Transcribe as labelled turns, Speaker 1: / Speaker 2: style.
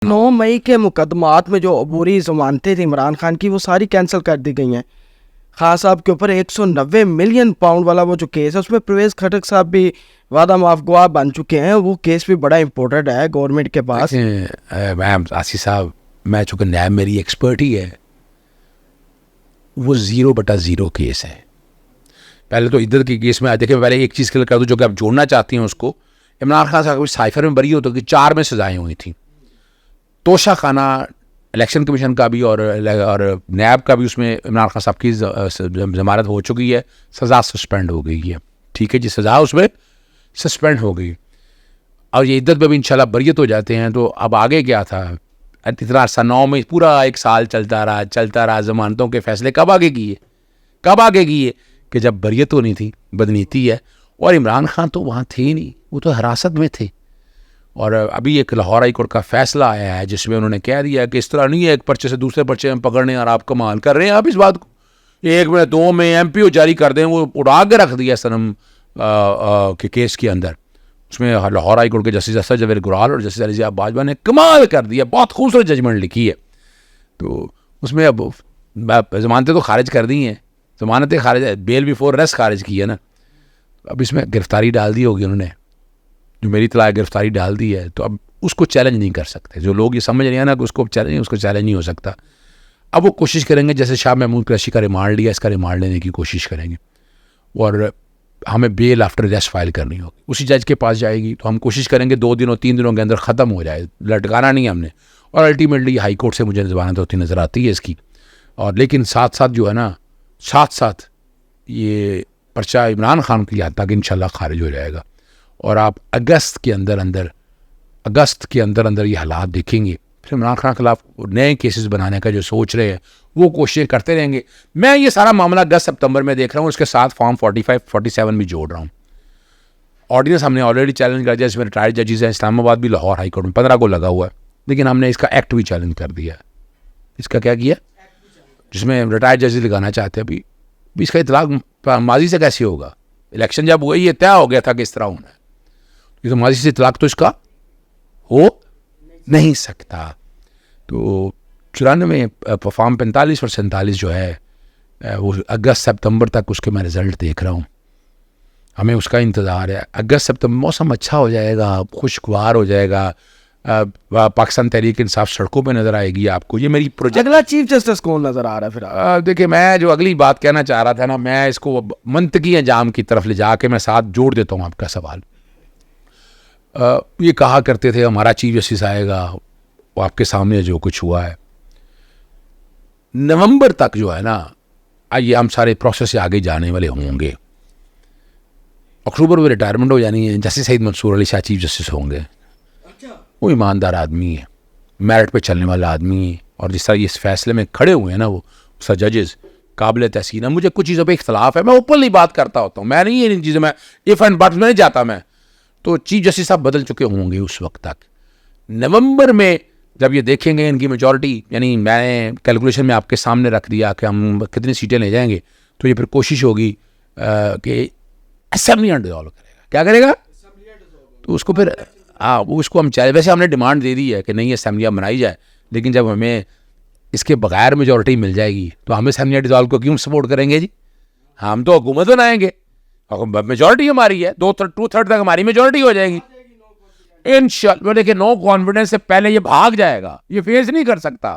Speaker 1: 9 मई के मुकदमात में जो अबूरी ज़मानतें थी इमरान खान की, वो सारी कैंसिल कर दी गई हैं। खान साहब के ऊपर 190 मिलियन पाउंड वाला वो जो केस है, उसमें परवेज़ खटक साहब भी वादा माफ गवाह बन चुके हैं। वो केस भी बड़ा इम्पोर्टेंट है गवर्नमेंट के पास।
Speaker 2: मैम आसिफ साहब, मैं चूँकि नैब मेरी एक्सपर्ट ही है, वो 0/0 केस है। पहले तो इधर के केस में देखिए, पहले एक चीज़ क्लियर कर दूँ जो कि आप जोड़ना चाहती हैं उसको। इमरान खान साहब साइफर में बरी होते कि 4 में सजाएँ हुई थी। तोशा खाना इलेक्शन कमीशन का भी और नैब का भी, उसमें इमरान खान साहब की ज़मानत हो चुकी है, सज़ा सस्पेंड हो गई है। ठीक है जी, सज़ा उसमें सस्पेंड हो गई और ये इद्दत में भी इंशाल्लाह बरियत हो जाते हैं। तो अब आगे क्या था, इतना अर्सा 9 में पूरा 1 साल चलता रहा। ज़मानतों के फैसले कब आगे किए कि जब बरियत होनी थी, बदनीति है। और इमरान खान तो वहाँ थे ही नहीं, वो तो हिरासत में थे। और अभी एक लाहौर हाई कोर्ट का फैसला आया है जिसमें उन्होंने कह दिया कि इस तरह नहीं है एक पर्चे से दूसरे पर्चे में पकड़ने और आप कमाल कर रहे हैं। आप इस बात को 1 में 2 में MPO जारी कर दें, वो उड़ा के रख दिया सनम के केस के अंदर। उसमें लाहौर हाई कोर्ट के जस्टिस असद जवेर गुराल और जस्टिस अली बाजवा ने कमाल कर दिया, बहुत खूबसूरत जजमेंट लिखी है। तो उसमें अब ज़मानतें तो खारिज कर दी हैं, ज़मानतें खारिज, बेल बिफोर अरेस्ट खारिज की है ना। अब इसमें गिरफ्तारी डाल दी होगी उन्होंने, जो मेरी तलाक गिरफ्तारी डाल दी है, तो अब उसको चैलेंज नहीं कर सकते। जो लोग ये समझ रहे हैं ना कि उसको चैलेंज नहीं हो सकता। अब वो कोशिश करेंगे, जैसे शाह महमूद कुरैशी का रिमांड लिया, इसका रिमांड लेने की कोशिश करेंगे और हमें बेल आफ्टर अरेस्ट फाइल करनी होगी। उसी जज के पास जाएगी तो हम कोशिश करेंगे 2 दिनों 3 दिनों के अंदर ख़त्म हो जाए, लटकाना नहीं हमने। और अल्टीमेटली हाई कोर्ट से मुझे ज़मानत होती नज़र आती है इसकी। और लेकिन साथ साथ जो है ना, साथ ये पर्चा इमरान खान के लिए आता कि इंशाल्लाह खारिज हो जाएगा। और आप अगस्त के अंदर ये हालात देखेंगे, फिर इमरान खान के खिलाफ नए केसेस बनाने का जो सोच रहे हैं वो कोशिशें करते रहेंगे। मैं ये सारा मामला अगस्त सितंबर में देख रहा हूँ, उसके साथ फॉर्म 45-47 भी जोड़ रहा हूँ। ऑर्डिनेंस हमने ऑलरेडी चैलेंज कर दिया, इसमें रिटायर्ड जजेस हैं, इस्लामाबाद भी, लाहौर हाई कोर्ट में 15 को लगा हुआ है। लेकिन हमने इसका एक्ट भी चैलेंज कर दिया। इसका क्या किया, जिसमें रिटायर्ड जजेस लगाना चाहते हैं। अभी इसका इतलाक माजी से कैसे होगा? इलेक्शन जब हुआ ये तय हो गया था कि इस तरह होना है, ये तो माजी से इतलाक तो इसका हो नहीं सकता। तो 94 फॉर्म 45 और 47 जो है वो अगस्त सितंबर तक उसके मैं रिज़ल्ट देख रहा हूँ। हमें उसका इंतज़ार है। अगस्त सितंबर मौसम अच्छा हो जाएगा, खुशगवार हो जाएगा, पाकिस्तान तहरीक इंसाफ सड़कों पे नज़र आएगी आपको। ये मेरी प्रोजेक्ट।
Speaker 1: अगला चीफ जस्टिस कौन नज़र आ रहा है फिर?
Speaker 2: देखिए, मैं जो अगली बात कहना चाह रहा था ना, मैं इसको मंतकी अंजाम की तरफ ले जाके मैं साथ जोड़ देता हूँ आपका सवाल। ये कहा करते थे हमारा चीफ जस्टिस आएगा, वो आपके सामने जो कुछ हुआ है नवंबर तक जो है ना, आइए हम सारे प्रोसेस से आगे जाने वाले होंगे। अक्टूबर में रिटायरमेंट हो जानी है, justice Syed Mansoor Ali Shah chief justice होंगे। वो ईमानदार आदमी है, मेरिट पे चलने वाला आदमी है, और जिस तरह इस फैसले में खड़े हुए हैं ना वो जजेस, काबिल तहसीन है। मुझे कुछ चीज़ों पे इख्तलाफ है, मैं ओपनली बात करता होता हूँ, मैं नहीं इन चीज़ों में इफ़ एंड बट्स में नहीं जाता मैं। तो चीफ जस्टिस साहब बदल चुके होंगे उस वक्त तक। नवंबर में जब ये देखेंगे इनकी मेजॉरिटी, यानी मैंने कैलकुलेशन में आपके सामने रख दिया कि हम कितनी सीटें ले जाएंगे, तो ये फिर कोशिश होगी कि असेंबली डिसॉल्व करेगा। क्या करेगा? तो उसको फिर वो उसको हम चाहे, वैसे हमने डिमांड दे दी है कि नहीं असेंबलियाँ बनाई जाए, लेकिन जब हमें इसके बगैर मेजॉरिटी मिल जाएगी तो हम असेंबली डिसॉल्व को क्यों सपोर्ट करेंगे जी? हम तो हुकूमत बनाएंगे, मेजॉरिटी हमारी है, 2/3 तक हमारी मेजॉरिटी हो जाएगी इंशाल्लाह। देखिए, नो कॉन्फिडेंस से पहले ये भाग जाएगा, ये फेस नहीं कर सकता।